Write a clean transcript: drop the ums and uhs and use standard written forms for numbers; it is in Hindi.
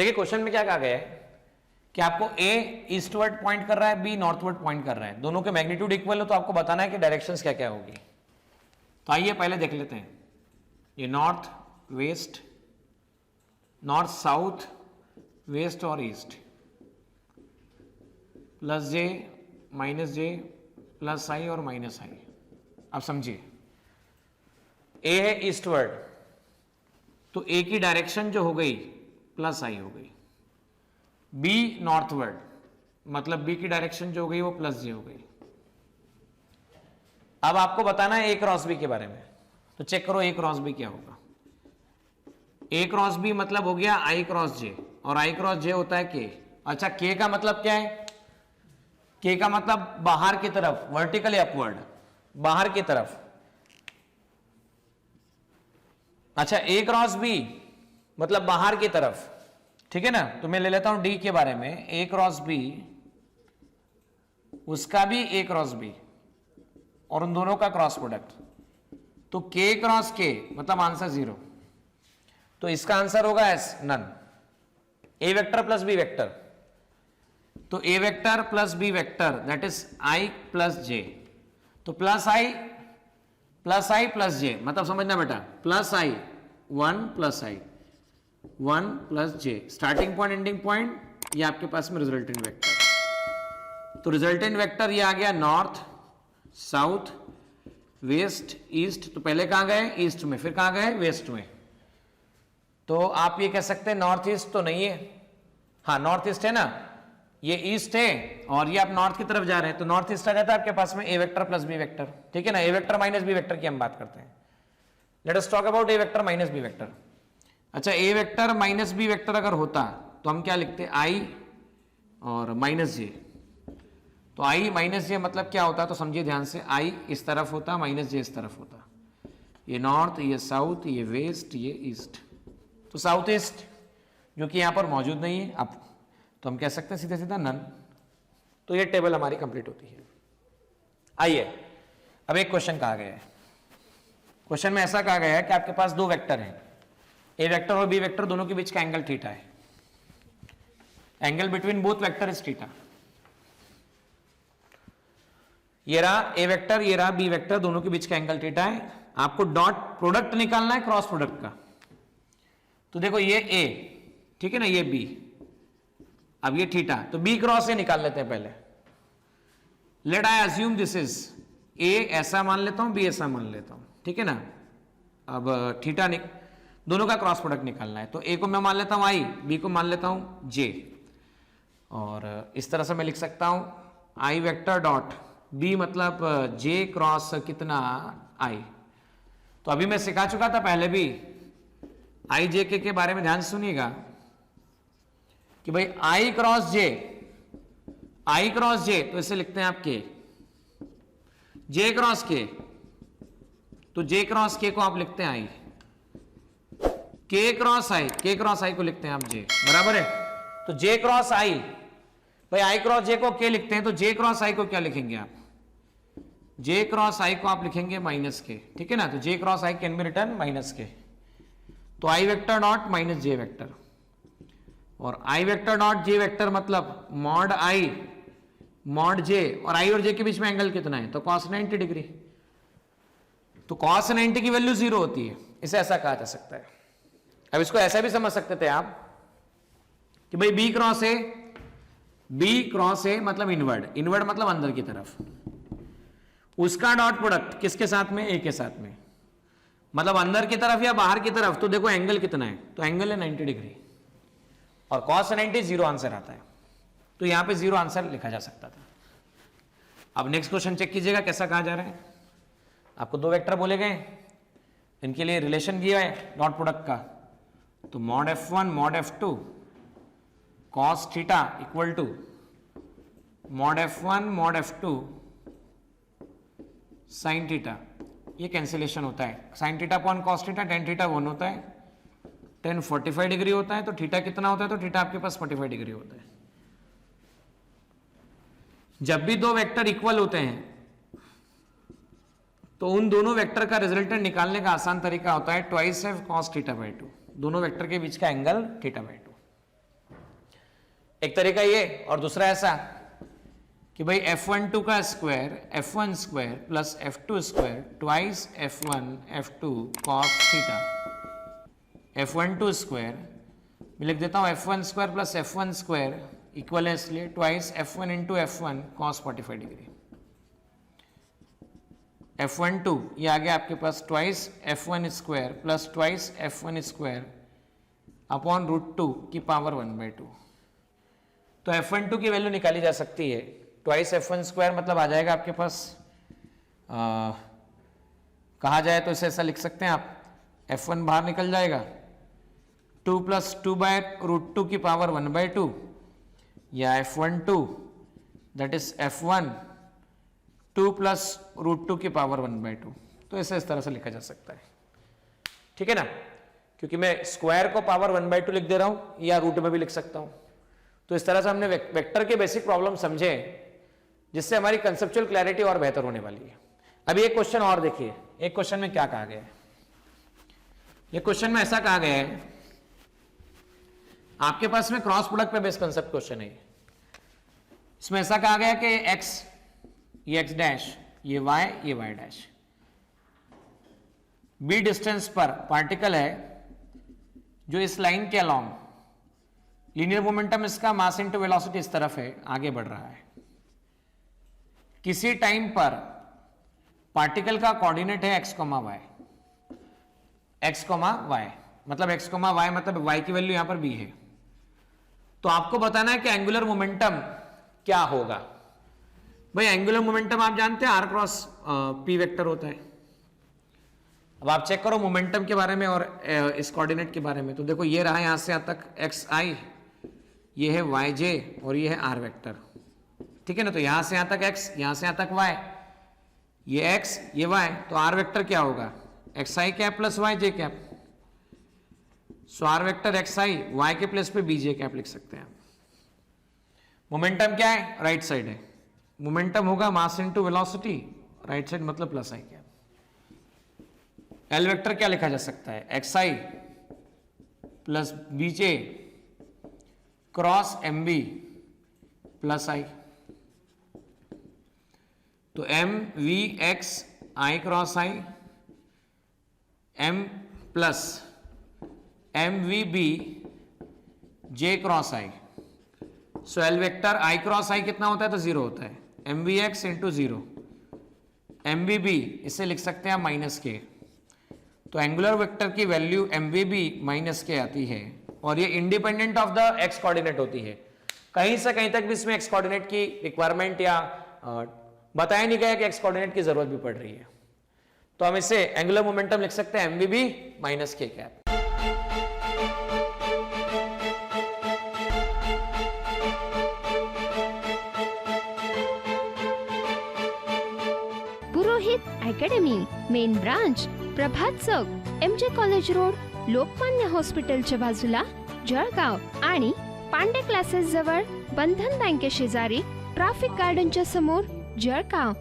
देखिए क्वेश्चन में क्या कहा गया है कि आपको ए ईस्टवर्ड पॉइंट कर रहा है, बी नॉर्थवर्ड पॉइंट कर रहा है, दोनों के मैग्नीट्यूड इक्वल हो तो आपको बताना है कि डायरेक्शंस क्या क्या होगी। तो आइए पहले देख लेते हैं, ये north west, north south, west और east, plus J minus J plus I और माइनस आई। अब समझिए ए है ईस्टवर्ड, तो ए की डायरेक्शन जो हो गई प्लस आई हो गई। बी नॉर्थवर्ड, मतलब बी की डायरेक्शन जो हो गई वो प्लस जे हो गई। अब आपको बताना है ए क्रॉस बी के बारे में, तो चेक करो ए क्रॉस बी क्या होगा। ए क्रॉस बी मतलब हो गया आई क्रॉस जे, और आई क्रॉस जे होता है के। अच्छा के का मतलब क्या है? के का मतलब बाहर की तरफ, वर्टिकली अपवर्ड, बाहर की तरफ। अच्छा ए क्रॉस बी मतलब बाहर की तरफ, ठीक है ना। तो मैं ले लेता हूं डी के बारे में, ए क्रॉस बी, उसका भी ए क्रॉस बी, और उन दोनों का क्रॉस प्रोडक्ट। तो के क्रॉस के मतलब आंसर 0, तो इसका आंसर होगा as none. A vector plus B vector, तो A vector plus B vector that is I plus J. तो प्लस आई प्लस जे, मतलब समझना बेटा, plus I 1 plus I 1 plus J, starting point ending point, ये आपके पास में रिजल्टेंट वेक्टर। तो रिजल्टेंट वेक्टर ये आ गया नॉर्थ साउथ वेस्ट ईस्ट। तो पहले कहां गए? ईस्ट में, फिर कहां गए? वेस्ट में। तो आप ये कह सकते हैं नॉर्थ ईस्ट तो नहीं है, हाँ नॉर्थ ईस्ट है ना, ये ईस्ट है और ये आप नॉर्थ की तरफ जा रहे हैं, तो नॉर्थ ईस्ट आ जाता है आपके पास में A vector plus B vector, ठीक है ना। A vector minus B vector की हम बात करते हैं। Let us talk about A vector minus B vector. अच्छा A vector minus B vector अगर होता तो हम क्या लिखते? आई और माइनस जे। तो आई माइनस जे मतलब क्या होता? तो समझिए ध्यान से, आई इस तरफ होता, माइनस जे इस तरफ होता। ये नॉर्थ, ये साउथ, ये वेस्ट, ये ईस्ट। तो साउथ ईस्ट जो कि यहां पर मौजूद नहीं है, अब तो हम कह सकते हैं सीधे सीधा नन। तो ये टेबल हमारी कंप्लीट होती है। आइए अब एक क्वेश्चन कहा गया है, क्वेश्चन में ऐसा कहा गया है कि आपके पास दो वेक्टर हैं, ए वेक्टर और बी वेक्टर, दोनों के बीच का एंगल थीटा है। Angle between both vector is theta. ये रहा ए वेक्टर, ये रहा बी वेक्टर, दोनों के बीच का एंगल थीटा है। आपको डॉट प्रोडक्ट निकालना है क्रॉस प्रोडक्ट का। तो देखो ये ए, ठीक है ना, ये बी, अब ये थीटा, तो बी क्रॉस ए निकाल लेते हैं पहले। Let I assume this is A, ऐसा मान लेता हूं, बी ऐसा मान लेता हूं, ठीक है ना। अब थीटा दोनों का क्रॉस प्रोडक्ट निकालना है, तो ए को मैं मान लेता हूं आई, बी को मान लेता हूं जे, और इस तरह से मैं लिख सकता हूं आई वेक्टर डॉट बी मतलब जे क्रॉस कितना आई। तो अभी मैं सिखा चुका था पहले भी, आई जे के बारे में ध्यान सुनिएगा कि भाई आई क्रॉस जे, आई क्रॉस जे, तो इसे लिखते हैं आप के। जे क्रॉस के, तो जे क्रॉस के को आप लिखते हैं आई। के क्रॉस आई, के क्रॉस आई को लिखते हैं आप जे, बराबर है। तो जे क्रॉस आई, भाई आई क्रॉस जे को के लिखते हैं, तो जे क्रॉस आई को क्या लिखेंगे आप? जे क्रॉस आई को आप लिखेंगे माइनस के, ठीक है ना। तो J cross I can be written minus K. तो I vector dot minus J vector, और I vector dot J vector मतलब मॉड आई मॉड जे, और आई और जे के बीच में एंगल कितना है? तो cos 90 डिग्री। तो cos 90 की वैल्यू 0 होती है, इसे ऐसा कहा जा सकता है। अब इसको ऐसा भी समझ सकते थे आप कि भाई B cross A, B cross A मतलब इनवर्ड, इनवर्ड मतलब अंदर की तरफ, उसका डॉट प्रोडक्ट किसके साथ में? ए के साथ में, मतलब अंदर की तरफ या बाहर की तरफ। तो देखो एंगल कितना है, तो एंगल है 90 डिग्री, और cos 90 0 आंसर आता है, तो यहां पे 0 आंसर लिखा जा सकता था। अब नेक्स्ट क्वेश्चन चेक कीजिएगा कैसा कहा जा रहा है। आपको दो वेक्टर बोले गए, इनके लिए रिलेशन दिया है डॉट प्रोडक्ट का। तो mod f1 mod f2 cos theta equal to mod f1 mod f2 sine theta. ये कैंसिलेशन होता है, sine theta upon cos theta, tan theta 1 होता है, tan 45 डिग्री होता है, तो थीटा कितना होता है? तो थीटा आपके पास 45 डिग्री होता है। जब भी दो वेक्टर इक्वल होते हैं तो उन दोनों वेक्टर का रिजल्टेंट निकालने का आसान तरीका होता है twice F cos theta by 2, दोनों वेक्टर के बीच का एंगल थीटा बाई 2। एक तरीका ये, और दूसरा ऐसा कि भाई f12 का square f1 square plus f2 square twice f1 f2 cos theta, f12 square मैं लिख देता हूँ f1 square plus f1 square equal है इसलिए twice f1 into f1 cos 45 degree. f12 ये आ गया आपके पास twice f1 square plus twice f1 square upon √2 की पावर 1/2। तो f12 की वैल्यू निकाली जा सकती है, ट्वाइस f1 स्क्वायर मतलब आ जाएगा आपके पास, कहा जाए तो इसे ऐसा लिख सकते हैं आप, f1 बाहर निकल जाएगा 2 प्लस 2/√2 की पावर 1/2, या f12 that is f1 2 plus √2 की पावर 1/2। तो इसे इस तरह से लिखा जा सकता है, ठीक है ना, क्योंकि मैं स्क्वायर को पावर 1/2 लिख दे रहा हूं या रूट में भी लिख सकता हूं। तो इस तरह से हमने वेक्टर के बेसिक प्रॉब्लम समझे, जिससे हमारी कंसेप्चुअल क्लैरिटी और बेहतर होने वाली है। अभी एक क्वेश्चन और देखिए, एक क्वेश्चन में क्या कहा गया है। ये क्वेश्चन में ऐसा कहा गया है, आपके पास में क्रॉस प्रोडक्ट पे बेस्ड कंसेप्ट क्वेश्चन है। इसमें ऐसा कहा गया कि x ये x डैश, ये y डैश, b डिस्टेंस पर पार्टिकल है जो इस लाइन के अलोंग, लीनियर मोमेंटम इसका मास इनटू वेलोसिटी इस तरफ है, आगे बढ़ रहा है। किसी टाइम पर पार्टिकल का कोऑर्डिनेट है x, y, x, y मतलब x, y मतलब y की वैल्यू यहां पर b है। तो आपको बताना है कि एंगुलर मोमेंटम क्या होगा। भाई एंगुलर मोमेंटम आप जानते हैं r क्रॉस p वेक्टर होता है। अब आप चेक करो मोमेंटम के बारे में और इस कोऑर्डिनेट के बारे में। तो देखो ये रहा यहां से यहां तक xi, ये है yj और ये है r वेक्टर, ठीक है ना। तो यहां से यहां तक x, यहां से यहां तक y, ये x ये y, तो r वेक्टर क्या होगा xi cap plus yj cap. So r vector xi y के प्लेस पे bj कैप लिख सकते हैं। मोमेंटम क्या है, राइट साइड है, मोमेंटम होगा mass into velocity, right side मतलब प्लस आई कैप। एल वेक्टर क्या लिखा जा सकता है, xi plus bj cross mb plus i। तो mvx i cross i, m plus mvb j cross i। So L vector i cross i कितना होता है, तो 0 होता है, mvx इंटू 0, mvb इसे लिख सकते हैं -k। तो एंगुलर वेक्टर की वैल्यू mvb -k आती है, और ये independent of the x coordinate होती है। कहीं से कहीं तक भी इसमें x कोऑर्डिनेट की रिक्वायरमेंट या बताया नहीं गया कि x कोऑर्डिनेट की जरूरत भी पड़ रही है। तो हम इसे एंगुलर मोमेंटम लिख सकते हैं mvb -k कैप। पुरोहित अकॅडमी, मेन ब्रांच प्रभात चौक, MJ कॉलेज रोड, लोकमान्य हॉस्पिटलच्या बाजूला, जळगाव, आणि पांडे क्लासेस जवळ, बंधन बँके शेजारी, ट्रॅफिक गार्डनच्या समोर, जळगाव।